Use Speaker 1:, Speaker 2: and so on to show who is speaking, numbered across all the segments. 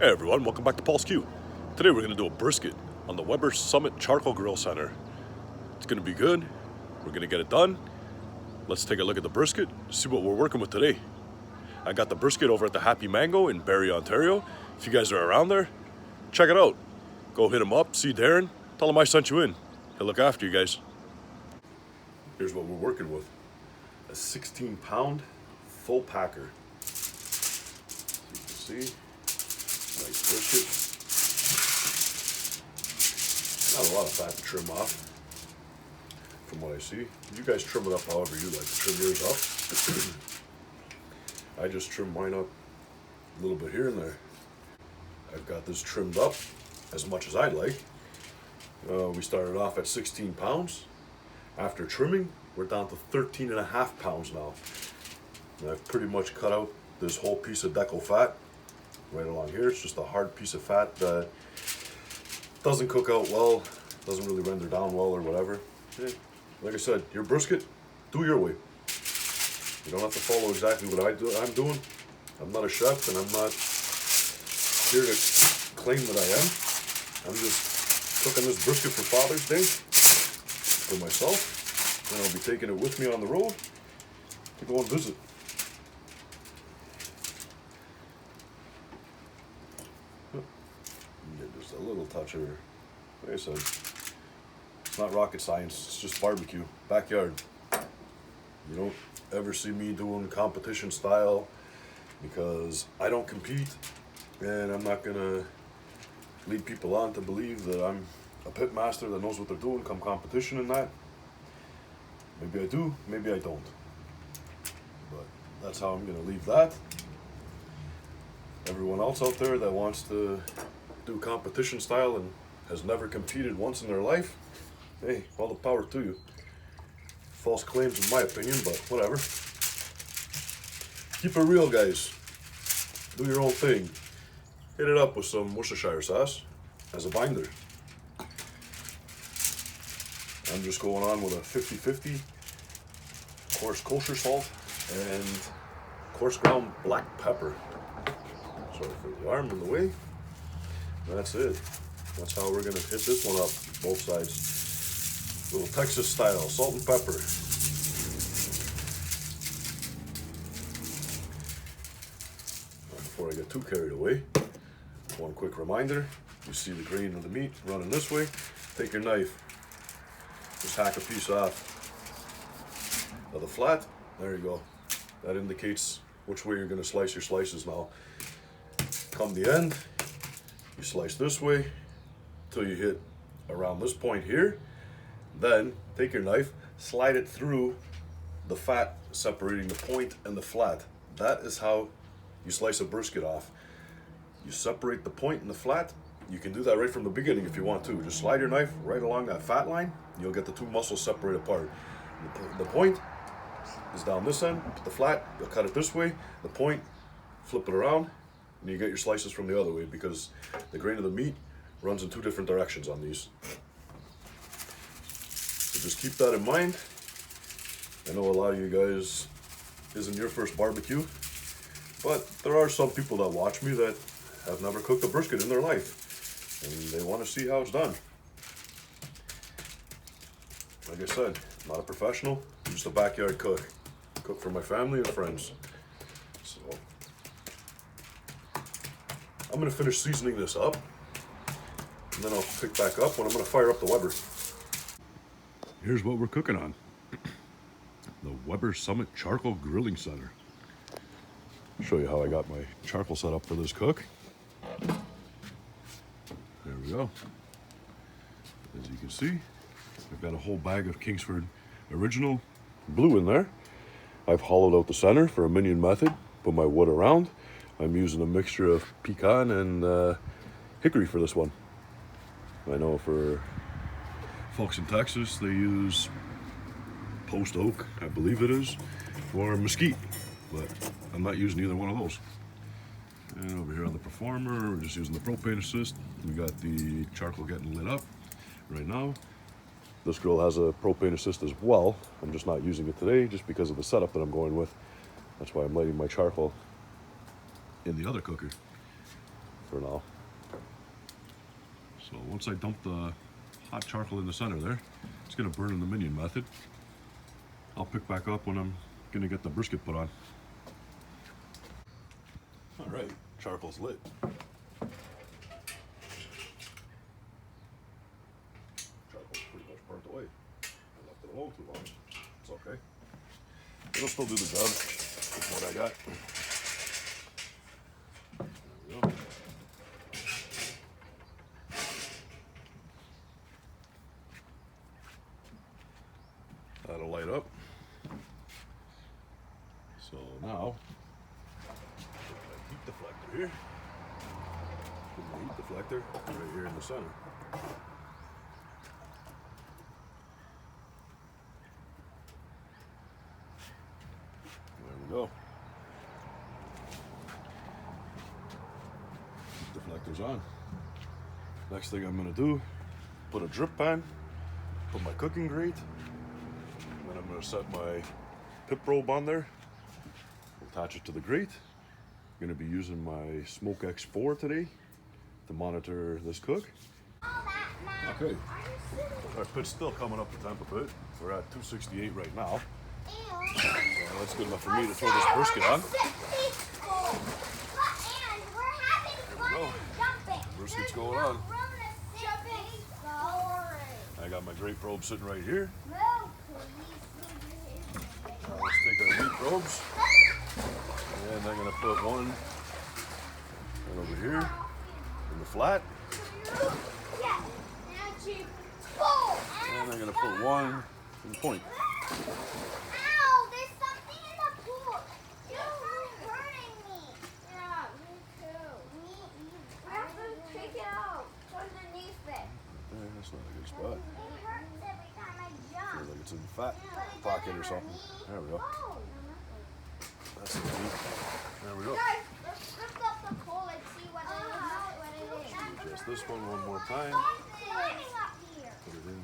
Speaker 1: Hey everyone, welcome back to Paul's Q. Today we're going to do a brisket on the Weber Summit Charcoal Grill Center. It's going to be good. We're going to get it done. Let's take a look at the brisket, see what we're working with today. I got the brisket over at the Happy Mango in Barrie, Ontario. If you guys are around there, check it out. Go hit him up, see Darren, tell him I sent you in. He'll look after you guys. Here's what we're working with. A 16-pound full packer. You can see. Nice brisket. Not a lot of fat to trim off, from what I see. You guys trim it up however you like to trim yours up. I just trim mine up a little bit here and there. I've got this trimmed up as much as I'd like. We started off at 16 pounds. After trimming, we're down to 13.5 pounds now. And I've pretty much cut out this whole piece of deco fat. Right along here, it's just a hard piece of fat that doesn't cook out well, doesn't really render down well or whatever. Yeah, like I said, your brisket, do your way. You don't have to follow exactly what I'm doing. I'm not a chef and I'm not here to claim that I am. I'm just cooking this brisket for Father's Day for myself, and I'll be taking it with me on the road to go and visit. Just a little touch of, like I said, it's not rocket science, it's just barbecue, backyard. You don't ever see me doing competition style because I don't compete, and I'm not gonna lead people on to believe that I'm a pit master that knows what they're doing come competition and that. Maybe I do, maybe I don't. But that's how I'm gonna leave that. Everyone else out there that wants to do competition style and has never competed once in their life, hey, all the power to you. False claims in my opinion, but whatever. Keep it real, guys. Do your own thing. Hit it up with some Worcestershire sauce as a binder. I'm just going on with a 50-50 coarse kosher salt and coarse ground black pepper. Sorry for the arm in the way. That's it. That's how we're gonna hit this one up, both sides. Little Texas style, salt and pepper. Before I get too carried away, one quick reminder, you see the grain of the meat running this way, take your knife, just hack a piece off of the flat, there you go. That indicates which way you're gonna slice your slices now. Come the end, you slice this way till you hit around this point here. Then take your knife, slide it through the fat separating the point and the flat. That is how you slice a brisket off. You separate the point and the flat. You can do that right from the beginning if you want to. Just slide your knife right along that fat line. You'll get the two muscles separate apart. The point is down this end. The flat, you'll cut it this way. The point, flip it around. And you get your slices from the other way because the grain of the meat runs in two different directions on these. So just keep that in mind. I know a lot of you guys isn't your first barbecue, but there are some people that watch me that have never cooked a brisket in their life and they want to see how it's done. Like I said, I'm not a professional, I'm just a backyard cook. Cook for my family and friends. So I'm going to finish seasoning this up, and then I'll pick back up when I'm going to fire up the Weber. Here's what we're cooking on. The Weber Summit Charcoal Grilling Center. I'll show you how I got my charcoal set up for this cook. There we go. As you can see, I've got a whole bag of Kingsford Original Blue in there. I've hollowed out the center for a minion method, put my wood around. I'm using a mixture of pecan and hickory for this one. I know for folks in Texas, they use post oak, I believe it is, or mesquite, but I'm not using either one of those. And over here on the Performer, we're just using the propane assist. We got the charcoal getting lit up right now. This grill has a propane assist as well. I'm just not using it today just because of the setup that I'm going with. That's why I'm lighting my charcoal in the other cooker. for now. So once I dump the hot charcoal in the center there, it's gonna burn in the minion method. I'll pick back up when I'm gonna get the brisket put on. All right, charcoal's lit. Charcoal's pretty much burnt away. I left it alone too long. It's okay. It'll still do the job with what I got. There we go. That'll light up. So now, heat deflector here. Put my heat deflector right here in the center. There we go. Heat deflector's on. Next thing I'm gonna do, put a drip pan, put my cooking grate, and then I'm gonna set my pip robe on there. Attach it to the grate. I'm going to be using my Smoke X4 today to monitor this cook. Okay, our pit's still coming up the temp a bit. We're at 268 right now. So that's good enough for me to throw this brisket on. There we go. Brisket's going on. I got my grate probe sitting right here. Let's take our meat probes. And I'm going to put one right over here in the flat. And I'm going to put one in the point.
Speaker 2: Ow, there's something in the pool. You're hurting me. Yeah, me too. Me either. We have to take it out underneath it.
Speaker 1: That's not a good spot.
Speaker 2: It hurts every time I jump.
Speaker 1: Feels like it's in the fat pocket or something. There we go. That's the meat. There we go.
Speaker 2: Guys, let's lift up the pole and see what it is.
Speaker 1: Adjust this one more time.
Speaker 2: Climbing up here.
Speaker 1: Put it in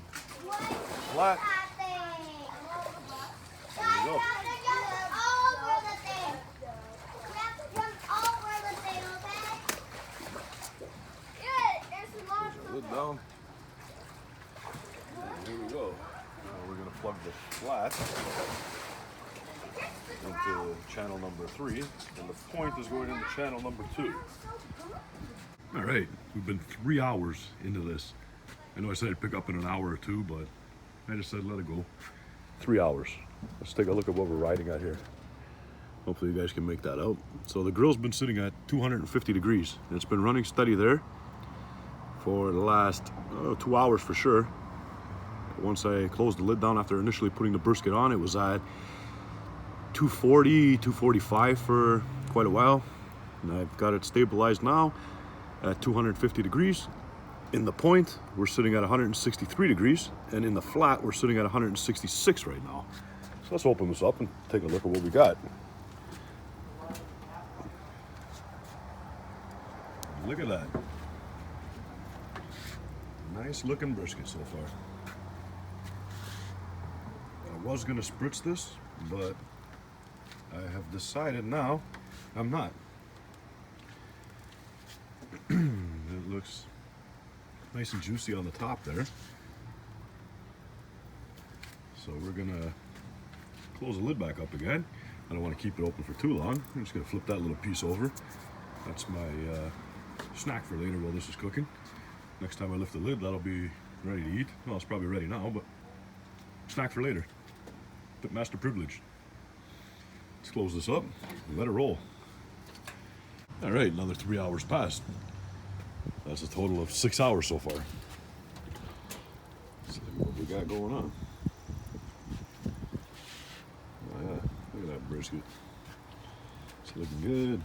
Speaker 2: What is
Speaker 1: flat.
Speaker 2: that thing?
Speaker 1: There we go.
Speaker 2: We have to jump over the thing. We have to jump over the thing, okay? Good. There's lots
Speaker 1: Push
Speaker 2: of
Speaker 1: our lid down. And here we go. Now we're going to plug the flat into channel number 3, and the point is going into channel number 2. All right, we've been 3 hours into this. I know I said I'd pick up in an hour or two, but I just said let it go. 3 hours. Let's take a look at what we're riding at here. Hopefully you guys can make that out. So the grill's been sitting at 250 degrees. And it's been running steady there for the last 2 hours for sure. Once I closed the lid down after initially putting the brisket on, it was at 240, 245 for quite a while. And I've got it stabilized now at 250 degrees. In the point, we're sitting at 163 degrees. And in the flat, we're sitting at 166 right now. So let's open this up and take a look at what we got. Look at that. Nice looking brisket so far. I was gonna spritz this, but I have decided now I'm not. It looks nice and juicy on the top there. So we're gonna close the lid back up again. I don't want to keep it open for too long. I'm just gonna flip that little piece over. That's my snack for later while this is cooking. Next time I lift the lid, that'll be ready to eat. Well, it's probably ready now, but snack for later. But master privilege. Let's close this up and let it roll. All right, another 3 hours passed. That's a total of 6 hours so far. Let's see what we got going on. Oh yeah, look at that brisket. It's looking good.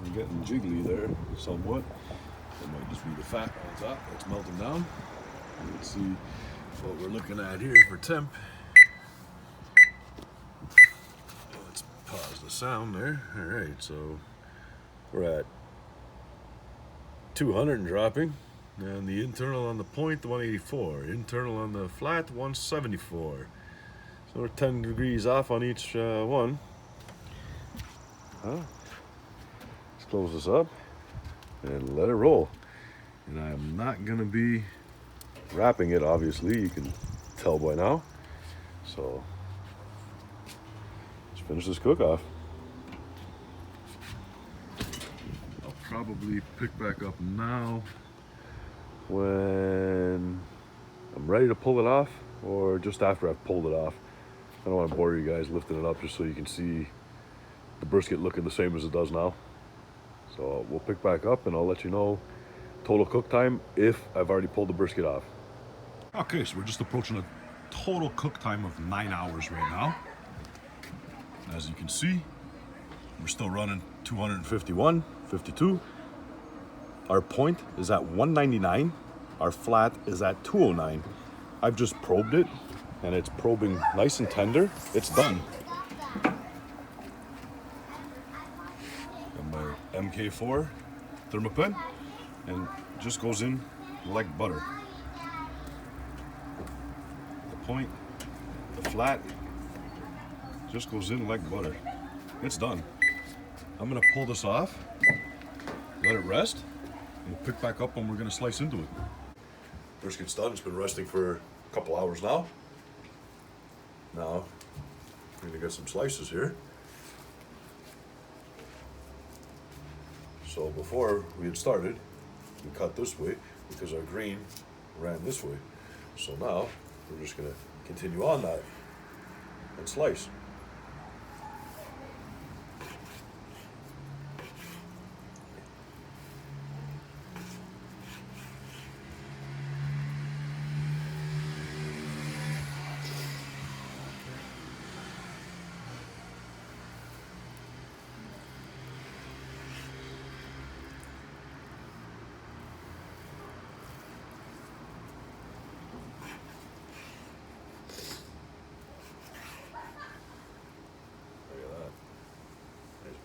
Speaker 1: We're getting jiggly there somewhat. That might just be the fat on top that's melting down. Let's see what we're looking at here for temp. Let's pause the sound there. All right, so we're at 200 and dropping. And the internal on the point, 184. Internal on the flat, 174. So So we're 10 degrees off on each one. Let's close this up and let it roll. And I am not gonna be wrapping it, obviously, you can tell by now. So let's finish this cook off. I'll probably pick back up now when I'm ready to pull it off, or just after I've pulled it off. I don't want to bore you guys lifting it up just so you can see the brisket looking the same as it does now. So we'll pick back up and I'll let you know total cook time if I've already pulled the brisket off. Okay, so we're just approaching a total cook time of 9 hours right now. As you can see, we're still running 251, 52. Our point is at 199. Our flat is at 209. I've just probed it and it's probing nice and tender. It's done. And my MK4 thermopen, and just goes in like butter. The point, the flat, just goes in like butter. It's done. I'm gonna pull this off, let it rest, and we'll pick back up when we're gonna slice into it. Brisket's done. It's been resting for a couple hours now. Now, I'm gonna get some slices here. So before we had started, we cut this way because our grain ran this way. So now, we're just gonna continue on that and slice.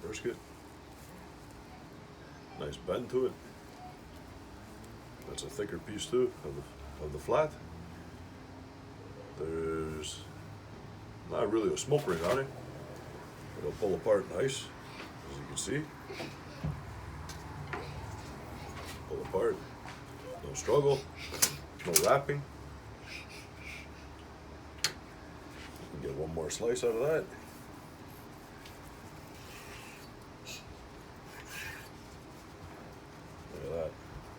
Speaker 1: Brisket. Nice bend to it. That's a thicker piece too of the flat. There's not really a smoke ring on it. It'll pull apart nice, as you can see. Pull apart. No struggle. No wrapping. Get one more slice out of that.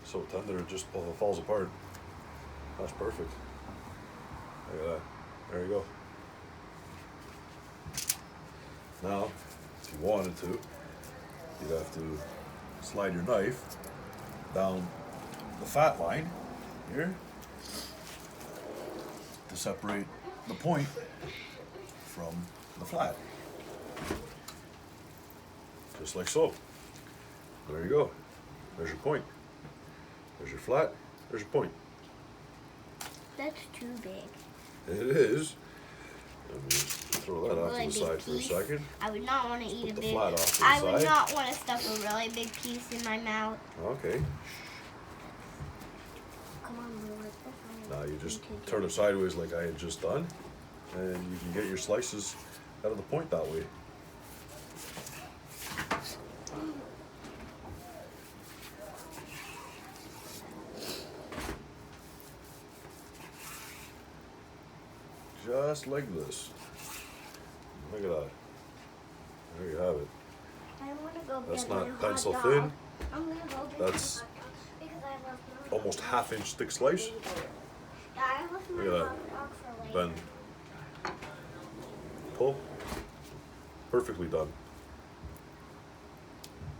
Speaker 1: So tender it just falls apart. That's perfect. Look at that. There you go. Now, if you wanted to, you'd have to slide your knife down the fat line here to separate the point from the flat. Just like so. There you go. There's your point. There's your flat, there's your point.
Speaker 2: That's too big.
Speaker 1: It is. Let me just throw that off to the side for a second.
Speaker 2: I would not want to eat a big.
Speaker 1: Flat off to the
Speaker 2: I
Speaker 1: side.
Speaker 2: would not want to stuff a really big piece in my mouth.
Speaker 1: Okay.
Speaker 2: Come on, Lord.
Speaker 1: Now you just turn it sideways like I had just done, and you can get your slices out of the point that way. Just like this. Look at that. There you have it.
Speaker 2: I want to go
Speaker 1: That's
Speaker 2: get my
Speaker 1: not
Speaker 2: hot
Speaker 1: pencil
Speaker 2: dog.
Speaker 1: thin.
Speaker 2: I'm gonna go get
Speaker 1: That's
Speaker 2: my hot dog because I love my
Speaker 1: almost half-inch thick slice.
Speaker 2: Yeah, I left my
Speaker 1: Look at
Speaker 2: hot dog for later.
Speaker 1: Bend. Pull. Perfectly done.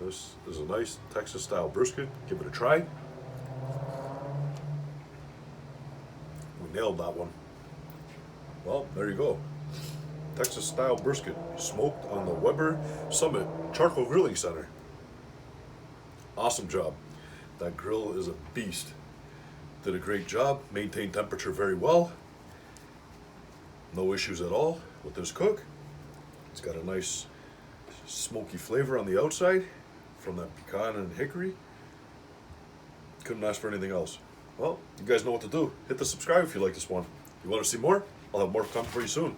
Speaker 1: This is a nice Texas style brisket. Give it a try. We nailed that one. Well, there you go. Texas style brisket, smoked on the Weber Summit Charcoal Grilling Center. Awesome job. That grill is a beast. Did a great job, maintained temperature very well. No issues at all with this cook. It's got a nice smoky flavor on the outside from that pecan and hickory. Couldn't ask for anything else. Well, you guys know what to do. Hit the subscribe if you like this one. You want to see more? I'll have more coming for you soon.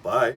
Speaker 1: Bye.